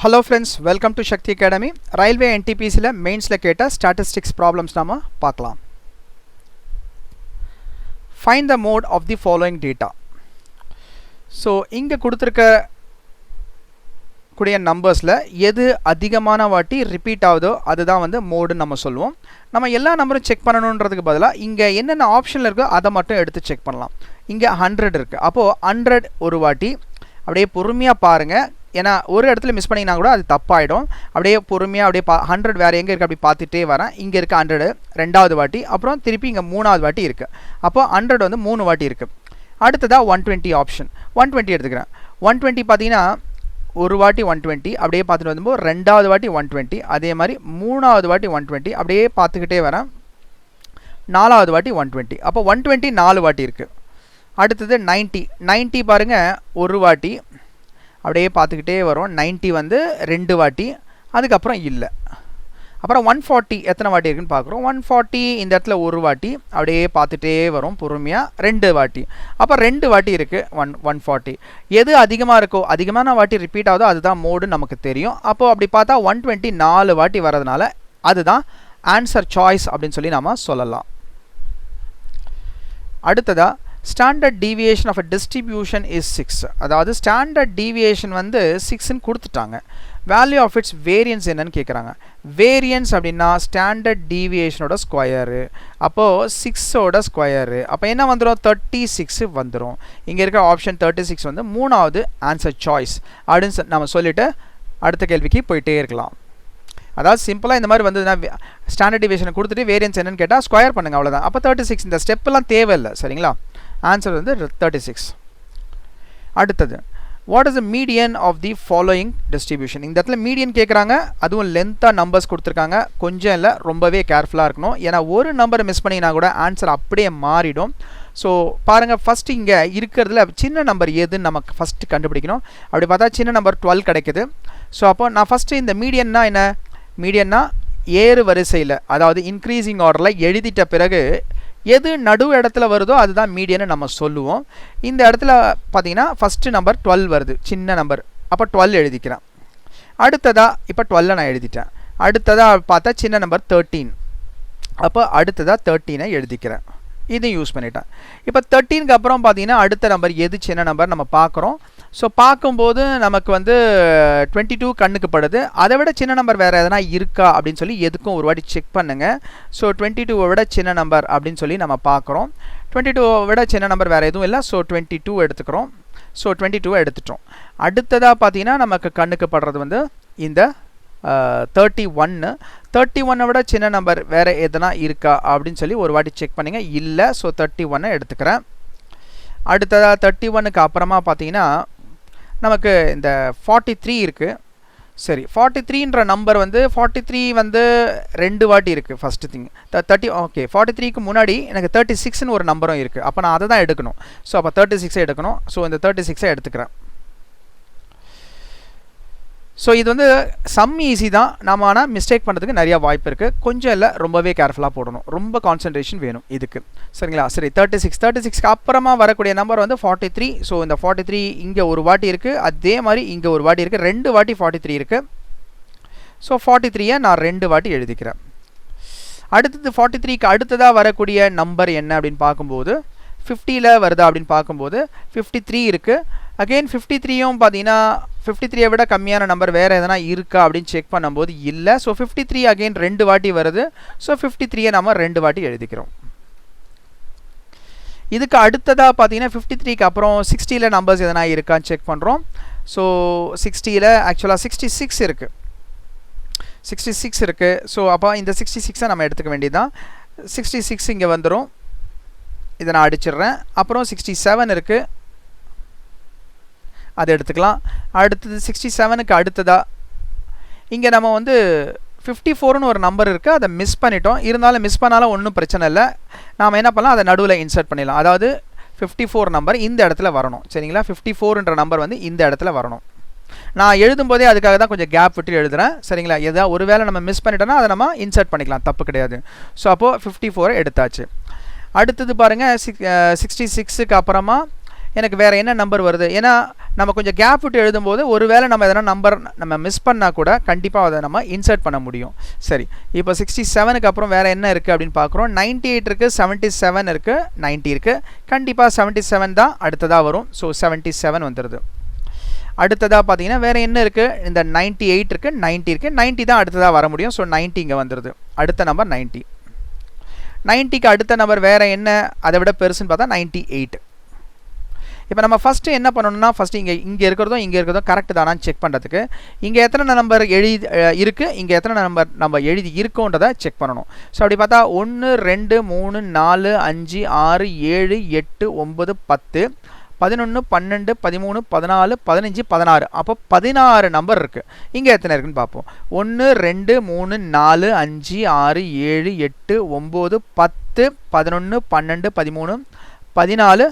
Hello friends, welcome to Shakti Academy. Railway NTPC la mains la keta statistics problems nama paakalam. Find the mode of the following data. So inga kuduthirukka கூடிய நம்பர்ஸ்ல எது அதிகமான வாட்டி repeat ஆகுதோ அதுதான் வந்து mode நம்ம சொல்லுவோம். நம்ம எல்லா நம்பரும் செக் பண்ணணும்ன்றதுக்கு பதிலா இங்க என்னென்ன ஆப்ஷன்ல இருக்கோ அதை மட்டும் எடுத்து செக் பண்ணலாம். இங்க 100 இருக்கு. அப்போ 100 ஒரு வாட்டி அப்படியே பொறுமையா பாருங்க. ஏன்னா ஒரு இடத்துல மிஸ் பண்ணினா கூட அது தப்பாயிடும். அப்படியே பொறுமையா அப்படியே 100 வேற எங்க இருக்கு அப்படி பார்த்துட்டே வரேன். இங்க இருக்கு 100 ரெண்டாவது வாட்டி, அப்புறம் திருப்பி இங்க மூணாவது வாட்டி இருக்கு. அப்போ 100 வந்து 3 வாட்டி இருக்கு. அடுத்ததா 120 ஆப்ஷன். 120 எடுத்துக்கிறேன். 120 பாத்தீங்கன்னா ஒரு வாட்டி 120 அப்படியே பார்த்துட்டு வரும்போது ரெண்டாவது வாட்டி 120, அதே மாதிரி மூணாவது வாட்டி 120 அப்படியே பார்த்துக்கிட்டே வரேன். நாலாவது வாட்டி 120. அப்போ 120 4 வாட்டி இருக்கு. அடுத்தது 90 பாருங்க ஒரு வாட்டி அப்படியே பார்த்துக்கிட்டே வரும். 90 வந்து 2 வாட்டி, அதுக்கப்புறம் இல்லை. அப்புறம் 140 எத்தனை வாட்டி இருக்குன்னு பார்க்குறோம். 140 இந்த இடத்துல ஒரு வாட்டி அப்படியே பார்த்துட்டே வரும் பொறுமையாக 2 வாட்டி. அப்போ 2 வாட்டி இருக்குது 140. எது அதிகமாக இருக்கோ அதிகமான வாட்டி ரிப்பீட் ஆகுதோ அதுதான் மோடு நமக்கு தெரியும். அப்போது அப்படி பார்த்தா 120 4 வாட்டி வரதுனால அதுதான் ஆன்சர் சாய்ஸ் அப்படின்னு சொல்லி நாம் சொல்லலாம். அடுத்ததாக standard deviation of a distribution is 6. அதாவது ஸ்டாண்டர்ட் டீவியேஷன் வந்து 6ன்னு கொடுத்துட்டாங்க. வேல்யூ ஆஃப் இட்ஸ் வேரியன்ஸ் என்னன்னு கேட்குறாங்க. வேரியன்ஸ் அப்படின்னா ஸ்டாண்டர்ட் டீவியேஷனோட ஸ்கொயரு. அப்போது 6ஓட ஸ்கொயரு. அப்போ என்ன வந்துடும்? 36 வந்துடும். இங்கே இருக்கிற ஆப்ஷன் 36 வந்து மூணாவது ஆன்சர் சாய்ஸ் அப்படின்னு நம்ம சொல்லிவிட்டு அடுத்த கேள்விக்கு போயிட்டே இருக்கலாம். அதாவது சிம்பிளாக இந்த மாதிரி வந்ததுன்னா ஸ்டாண்டர்ட் டீவியேஷனை கொடுத்துட்டு வேரியன்ஸ் என்னன்னு கேட்டால் ஸ்கொயர் பண்ணுங்கள், அவ்வளோதான். அப்போ 36 இந்த ஸ்டெப்பெல்லாம் தேவையில்லை, சரிங்களா? ஆன்சர் வந்து 36. அடுத்தது what is the median of the following distribution. இந்த இடத்துல மீடியன் கேட்குறாங்க, அதுவும் லென்த்தாக நம்பர்ஸ் கொடுத்துருக்காங்க. கொஞ்சம் இல்லை, ரொம்பவே கேர்ஃபுல்லாக இருக்கணும். ஏன்னா ஒரு நம்பரை மிஸ் பண்ணிங்கன்னா கூட ஆன்சர் அப்படியே மாறிடும். ஸோ பாருங்கள், ஃபஸ்ட்டு இங்கே இருக்கிறதுல சின்ன நம்பர் எதுன்னு நமக்கு ஃபஸ்ட்டு கண்டுபிடிக்கணும். அப்படி பார்த்தா சின்ன நம்பர் 12 கிடைக்குது. ஸோ அப்போ நான் ஃபஸ்ட்டு இந்த மீடியன்னா என்ன? மீடியன்னா ஏறு வரிசையில், அதாவது இன்க்ரீசிங் ஆர்டரில் எழுதிட்ட பிறகு எது நடு இடத்துல வருதோ அதுதான் மீடியன்னு நம்ம சொல்லுவோம். இந்த இடத்துல பார்த்தீங்கன்னா ஃபஸ்ட்டு நம்பர் 12 வருது, சின்ன நம்பர். அப்போ 12 எழுதிக்கிறேன். அடுத்ததாக இப்போ 12 நான் எழுதிட்டேன். அடுத்ததாக பார்த்தா சின்ன நம்பர் 13. அப்போ அடுத்ததாக 13 எழுதிக்கிறேன். இதையும் யூஸ் பண்ணிட்டேன். இப்போ 13க்கு அப்புறம் பார்த்தீங்கன்னா அடுத்த நம்பர் எது சின்ன நம்பர் நம்ம பார்க்குறோம். ஸோ பார்க்கும்போது நமக்கு வந்து 22 கண்ணுக்கு படுது. அதை விட சின்ன நம்பர் வேறு எதனா இருக்கா அப்படின்னு சொல்லி எதுக்கும் ஒரு வாட்டி செக் பண்ணுங்கள். ஸோ 22 விட சின்ன நம்பர் அப்படின்னு சொல்லி நம்ம பார்க்குறோம். 22 விட சின்ன நம்பர் வேறு எதுவும் இல்லை. ஸோ 22 எடுத்துக்கிறோம். ஸோ 22 எடுத்துட்டோம். அடுத்ததாக பார்த்தீங்கன்னா நமக்கு கண்ணுக்கு படுறது வந்து இந்த 31 விட சின்ன நம்பர் வேறு எதனா இருக்கா அப்படின்னு சொல்லி ஒரு வாட்டி செக் பண்ணிங்க. இல்லை. ஸோ 31 எடுத்துக்கிறேன். அடுத்ததாக 31க்கு அப்புறமா பார்த்தீங்கன்னா நமக்கு இந்த 43 இருக்குது. சரி, 43ன்ற நம்பர் வந்து 43 வந்து 2 வாட்டி இருக்குது. First thing 30. ஓகே, 43க்கு முன்னாடி எனக்கு 36ன்னு ஒரு நம்பரும் இருக்குது. அப்போ நான் அதை தான் எடுக்கணும். ஸோ அப்போ 36 எடுக்கணும். ஸோ இந்த 36 எடுத்துக்கிறேன். ஸோ இது வந்து சம் ஈஸி தான். நம்ம ஆனால் மிஸ்டேக் பண்ணுறதுக்கு நிறையா வாய்ப்பு இருக்குது. கொஞ்சம் இல்லை, ரொம்பவே கேர்ஃபுல்லாக போடணும். ரொம்ப கான்சன்ட்ரேஷன் வேணும் இதுக்கு, சரிங்களா? சரி, 36க்கு அப்புறமா வரக்கூடிய நம்பர் வந்து 43. ஸோ இந்த 43 இங்கே ஒரு வாட்டி இருக்குது, அதே மாதிரி இங்கே ஒரு வாட்டி இருக்குது. 2 வாட்டி 43 இருக்குது. ஸோ 43 நான் 2 வாட்டி எழுதிக்கிறேன். அடுத்தது 43க்கு அடுத்ததாக வரக்கூடிய நம்பர் என்ன அப்படின்னு பார்க்கும்போது 50ல் வருதா அப்படின்னு பார்க்கும்போது 53 இருக்குது. அகெயின் 53யும் பார்த்தீங்கன்னா 53 விட கம்மியான நம்பர் வேறு எதனா இருக்கா அப்படின்னு செக் பண்ணும்போது இல்லை. ஸோ 53 அகெயின் 2 வாட்டி வருது. ஸோ 53 நம்ம 2 வாட்டி எழுதிக்கிறோம். இதுக்கு அடுத்ததாக பார்த்தீங்கன்னா 53க்கு அப்புறம் 60ல் நம்பர்ஸ் எதனா இருக்கான்னு செக் பண்ணுறோம். ஸோ 60ல் ஆக்சுவலாக 66 இருக்குது. 66 இருக்குது. ஸோ அப்போ இந்த 66 நம்ம எடுத்துக்க வேண்டியதுதான். 66 இங்கே வந்துடும். இதை நான் அடிச்சிடுறேன். அப்புறம் 67 இருக்குது, அதை எடுத்துக்கலாம். அடுத்தது 67க்கு அடுத்ததாக இங்கே நம்ம வந்து 54ன்னு ஒரு நம்பர் இருக்குது, அதை மிஸ் பண்ணிட்டோம். இருந்தாலும் மிஸ் பண்ணாலும் ஒன்றும் பிரச்சனை இல்லை. நாம் என்ன பண்ணலாம், அதை நடுவில் இன்சர்ட் பண்ணிடலாம். அதாவது 54 நம்பர் இந்த இடத்துல வரணும், சரிங்களா? 54ன்ற நம்பர் வந்து இந்த இடத்துல வரணும். நான் எழுதும்போதே அதுக்காக தான் கொஞ்சம் கேப் விட்டு எழுதுகிறேன், சரிங்களா? எதாவது ஒரு வேளை நம்ம மிஸ் பண்ணிட்டோன்னா அதை நம்ம இன்சர்ட் பண்ணிக்கலாம், தப்பு கிடையாது. ஸோ அப்போது 54 எடுத்தாச்சு. அடுத்தது பாருங்கள் 66க்கு அப்புறமா எனக்கு வேறு என்ன நம்பர் வருது? ஏன்னா நம்ம கொஞ்சம் கேப் விட்டு எழுதும்போது ஒருவேளை நம்ம எதனா நம்பர் நம்ம மிஸ் பண்ணால் கூட கண்டிப்பாக அதை நம்ம இன்சர்ட் பண்ண முடியும். சரி, இப்போ 67க்கு அப்புறம் வேறு என்ன இருக்குது அப்படின்னு பார்க்குறோம். 98 இருக்குது, 77 இருக்குது, 90 இருக்குது. கண்டிப்பாக 77 தான் அடுத்ததாக வரும். ஸோ 77 வந்துடுது. அடுத்ததாக பார்த்தீங்கன்னா வேறு என்ன இருக்குது, இந்த 98 இருக்குது, 90 இருக்குது. 90 தான் அடுத்ததாக வர முடியும். ஸோ 90 இங்கே வந்துடுது. அடுத்த நம்பர் 90. 90க்கு அடுத்த நம்பர் வேறு என்ன அதை விட பெருசுன்னு பார்த்தா 98. இப்போ நம்ம ஃபஸ்ட்டு என்ன பண்ணணும்னா, ஃபஸ்ட்டு இங்கே இருக்கிறதும் கரெக்டு தானான்னு செக் பண்ணுறதுக்கு இங்கே எத்தனை நம்பர் இருக்குது, இங்கே எத்தனை நம்பர் நம்ம எழுதி இருக்கோன்றதை செக் பண்ணணும். ஸோ அப்படி பார்த்தா 1 2 3 4 5 6 7 8 9 10 11 12 13 14 15 16. அப்போ 16 நம்பர் இருக்குது. இங்கே எத்தனை இருக்குன்னு பார்ப்போம். 1 2 3 4 5 6 7 8 9 10 11 12 13 14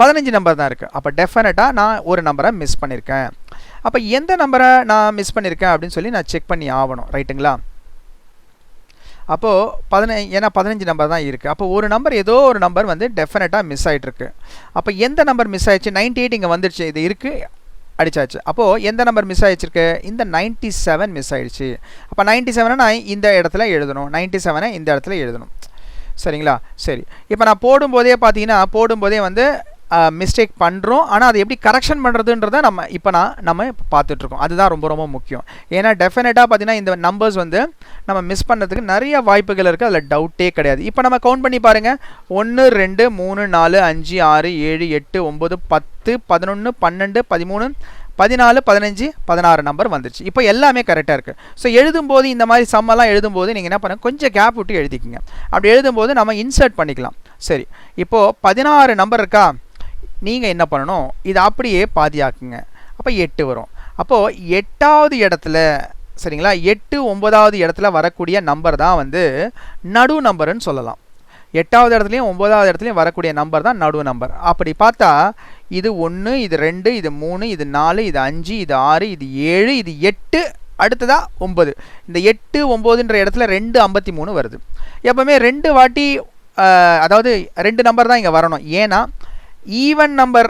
15 நம்பர் தான் இருக்குது. அப்போ டெஃபினட்டாக நான் ஒரு நம்பரை மிஸ் பண்ணியிருக்கேன். அப்போ எந்த நம்பரை நான் மிஸ் பண்ணியிருக்கேன் அப்படின்னு சொல்லி நான் செக் பண்ணி ஆகணும். ரைட்டுங்களா? அப்போது ஏன்னா 15 நம்பர் தான் இருக்குது. அப்போ ஒரு நம்பர் ஏதோ ஒரு நம்பர் வந்து டெஃபினட்டாக மிஸ் ஆகிட்டுருக்கு. அப்போ எந்த நம்பர் மிஸ் ஆயிடுச்சு? 98 இங்கே வந்துடுச்சு, இது இருக்குது, அடிச்சாச்சு. அப்போது எந்த நம்பர் மிஸ் ஆகிடுச்சிருக்கு? இந்த 97 மிஸ் ஆகிடுச்சு. அப்போ 97 நான் இந்த இடத்துல எழுதணும், 97 இந்த இடத்துல எழுதணும். சரிங்களா? சரி, இப்போ நான் போடும்போதே பார்த்தீங்கன்னா வந்து மிஸ்டேக் பண்ணுறோம். ஆனால் அதை எப்படி கரெக்ஷன் பண்ணுறதுன்றதை நம்ம பார்த்துட்ருக்கோம். அதுதான் ரொம்ப ரொம்ப முக்கியம். ஏன்னா டெஃபினட்டாக பார்த்தீங்கன்னா இந்த நம்பர்ஸ் வந்து நம்ம மிஸ் பண்ணுறதுக்கு நிறைய வாய்ப்புகள் இருக்குது, அதில் டவுட்டே கிடையாது. இப்போ நம்ம கவுண்ட் பண்ணி பாருங்கள். 1 2 3 4 5 6 7 8 9 10 11 12 13 14 15 16 நம்பர் வந்துருச்சு. இப்போ எல்லாமே கரெக்டாக இருக்குது. ஸோ எழுதும்போது இந்த மாதிரி சம்மெல்லாம் எழுதும்போது நீங்கள் என்ன பண்ணுங்கள், கொஞ்சம் கேப் விட்டு எழுதிக்கிங்க. அப்படி எழுதும்போது நம்ம இன்சர்ட் பண்ணிக்கலாம். சரி, இப்போது 16 நம்பர் இருக்கா, நீங்கள் என்ன பண்ணணும், இதை அப்படியே பாதியாக்குங்க. அப்போ 8 வரும். அப்போது 8வது இடத்துல, சரிங்களா, 8 9வது இடத்துல வரக்கூடிய நம்பர் தான் வந்து நடு நம்பருன்னு சொல்லலாம். 8வது இடத்துலையும் 9வது இடத்துலையும் வரக்கூடிய நம்பர் தான் நடு நம்பர். அப்படி பார்த்தா இது 1, இது 2, இது 3, இது 4, இது 5, இது 6, இது 7, இது 8, அடுத்ததா 9. இந்த 8 9ன்ற இடத்துல 2 53 வருது. எப்போவுமே 2 வாட்டி அதாவது 2 நம்பர் தான் இங்கே வரணும். ஏன்னா even number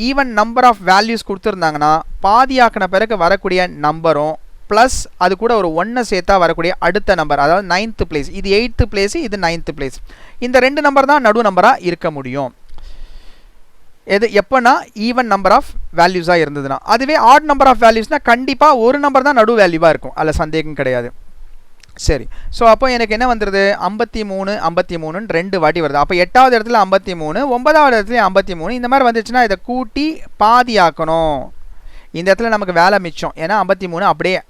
even number of values கொடுத்துருந்தாங்கன்னா பாதியாக்கின பிறகு வரக்கூடிய நம்பரும் ப்ளஸ் அது கூட ஒரு 1 சேர்த்தா வரக்கூடிய அடுத்த நம்பர், அதாவது 9th பிளேஸ், இது 8th பிளேஸ், இது 9th பிளேஸ், இந்த 2 நம்பர் தான் நடு நம்பராக இருக்க முடியும். எப்போனா ஈவன் நம்பர் ஆஃப் வேல்யூஸாக இருந்ததுன்னா. அதுவே ஆட் நம்பர் ஆஃப் வேல்யூஸ்னால் கண்டிப்பாக ஒரு நம்பர் தான் நடு வேல்யூவாக இருக்கும், அதில் சந்தேகம் கிடையாது. சரி, ஸோ அப்போ எனக்கு என்ன வந்துடுது, 53 53ன்னு 2 வாட்டி வருது. அப்போ 8வது இடத்துல 53, 9வது இடத்துல 53, இந்த மாதிரி வந்துச்சுன்னா இதை கூட்டி பாதியாக்கணும். இந்த இடத்துல நமக்கு வேலை மிச்சம். ஏன்னா 53 அப்படியே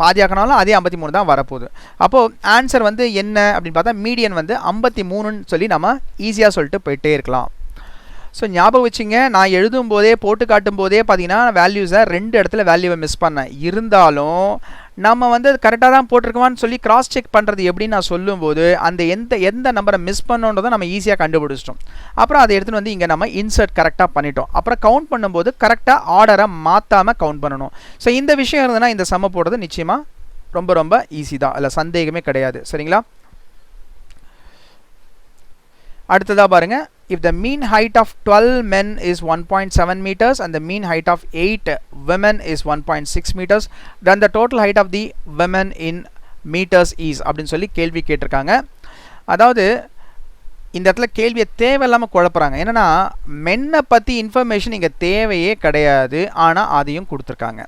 பாதியாக்கினாலும் அதே 53 தான் வரப்போகுது. அப்போது ஆன்சர் வந்து என்ன அப்படின்னு பார்த்தா மீடியன் வந்து 53ன்னு சொல்லி நம்ம ஈஸியாக சொல்லிட்டு போயிட்டே இருக்கலாம். ஸோ ஞாபகம் வச்சுங்க, நான் எழுதும் போதே போட்டு காட்டும் போதே பார்த்தீங்கன்னா வேல்யூஸை 2 இடத்துல வேல்யூவை மிஸ் பண்ணேன். இருந்தாலும் நம்ம வந்து கரெக்டாக தான் போட்டிருக்கோமான்னு சொல்லி கிராஸ் செக் பண்ணுறது எப்படின்னு நான் சொல்லும்போது அந்த எந்த நம்பரை மிஸ் பண்ணோன்றதை நம்ம ஈஸியாக கண்டுபிடிச்சிட்டோம். அப்புறம் அதை எடுத்துகிட்டு வந்து இங்கே நம்ம இன்சர்ட் கரெக்டாக பண்ணிட்டோம். அப்புறம் கவுண்ட் பண்ணும்போது கரெக்டாக ஆர்டரை மாற்றாமல் கவுண்ட் பண்ணணும். ஸோ இந்த விஷயம் இருந்ததுன்னா இந்த சம்ம போடுறது நிச்சயமாக ரொம்ப ரொம்ப ஈஸி தான், அதில் சந்தேகமே கிடையாது. சரிங்களா? அடுத்ததாக பாருங்கள். If the mean height of 12 men is 1.7 meters and the mean height of 8 women is 1.6 meters, then the total height of the women in meters is அப்படின்னு சொல்லி கேள்வி கேட்டிருக்காங்க. அதாவது இந்த இடத்துல கேள்வியை தேவையில்லாமல் குழப்புறாங்க. என்னென்னா மென்னை பற்றி இன்ஃபர்மேஷன் இங்கே தேவையே கிடையாது, ஆனால் அதையும் கொடுத்துருக்காங்க.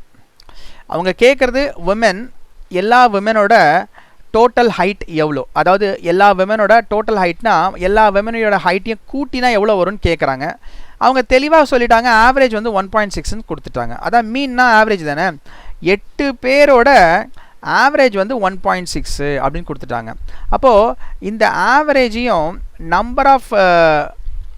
அவங்க கேட்குறது விமன், எல்லா விமனோட டோட்டல் ஹைட் எவ்வளோ, அதாவது எல்லா விமனோட டோட்டல் ஹைட்னா எல்லா விமனோட ஹைட்டையும் கூட்டினா எவ்வளோ வரும்னு கேட்குறாங்க. அவங்க தெளிவாக சொல்லிட்டாங்க, ஆவரேஜ் வந்து 1.6ன்னு கொடுத்துட்டாங்க. அதான் மீன்னா ஆவரேஜ் தானே, 8 பேரோட ஆவரேஜ் வந்து 1.6 அப்படின்னு கொடுத்துட்டாங்க. அப்போது இந்த ஆவரேஜையும் நம்பர் ஆஃப்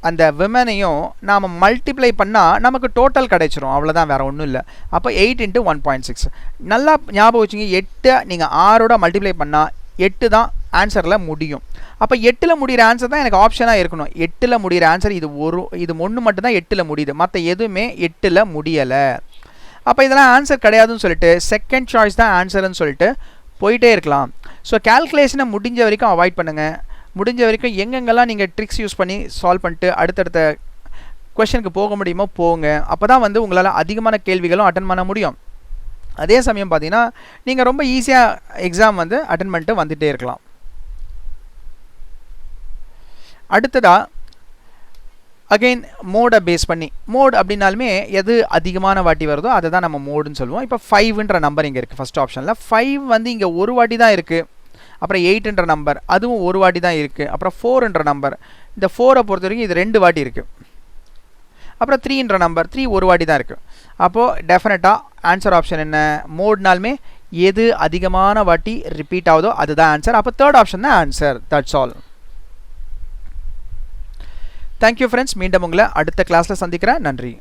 அந்த விமனையும் நாம் மல்டிப்ளை பண்ணால் நமக்கு டோட்டல் கிடைச்சிரும், அவ்வளோதான், வேறு ஒன்றும் இல்லை. அப்போ 8 × 1.6. நல்லா ஞாபகம் வச்சுங்க, 8 நீங்கள் 6ஓட மல்டிப்ளை பண்ணால் 8 தான் ஆன்சரில் முடியும். அப்போ 8ல் முடிகிற ஆன்சர் தான் எனக்கு ஆப்ஷனாக இருக்கணும். 8ல் முடிகிற ஆன்சர் இது ஒன்று மட்டும்தான் 8ல் முடியுது, மற்ற எதுவுமே 8ல் முடியலை. அப்போ இதெல்லாம் ஆன்சர் கிடையாதுன்னு சொல்லிட்டு செகண்ட் சாய்ஸ் தான் ஆன்சர்னு சொல்லிட்டு போயிட்டே இருக்கலாம். ஸோ கேல்குலேஷனை முடிஞ்ச வரைக்கும் அவாய்ட் பண்ணுங்கள். முடிஞ்ச வரைக்கும் எங்கெங்கெல்லாம் நீங்கள் ட்ரிக்ஸ் யூஸ் பண்ணி சால்வ் பண்ணிட்டு அடுத்தடுத்த கொஷனுக்கு போக முடியுமோ போங்க. அப்போ தான் வந்து உங்களால் அதிகமான கேள்விகளும் அட்டன் பண்ண முடியும். அதே சமயம் பார்த்தீங்கன்னா நீங்கள் ரொம்ப ஈஸியாக எக்ஸாம் வந்து அட்டன் பண்ணிட்டு வந்துகிட்டே இருக்கலாம். அடுத்ததாக அகெயின் மோடை பேஸ் பண்ணி, மோட் அப்படின்னாலுமே எது அதிகமான வாட்டி வருதோ அதை தான் நம்ம மோடுன்னு சொல்லுவோம். இப்போ 5ன்ற நம்பர் இங்கே இருக்குது ஃபஸ்ட் ஆப்ஷனில். 5 வந்து இங்கே ஒரு வாட்டி தான் இருக்குது. அப்புறம் 8ன்ற நம்பர் அதுவும் ஒரு வாட்டி தான் இருக்குது. அப்புறம் 4ன்ற நம்பர், இந்த 4ஐ பொறுத்த வரைக்கும் இது 2 வாட்டி இருக்குது. அப்புறம் 3ன்ற நம்பர் 3 ஒரு வாட்டி தான் இருக்குது. அப்போது டெஃபினட்டாக ஆன்சர் ஆப்ஷன் என்ன? மோட்னாலுமே எது அதிகமான வாட்டி ரிப்பீட் ஆகுதோ அதுதான் ஆன்சர். அப்போ தேர்ட் ஆப்ஷன் தான் answer. That's all. Thank you friends. மீண்டும் உங்களை அடுத்த கிளாஸில் சந்திக்கிறேன். நன்றி.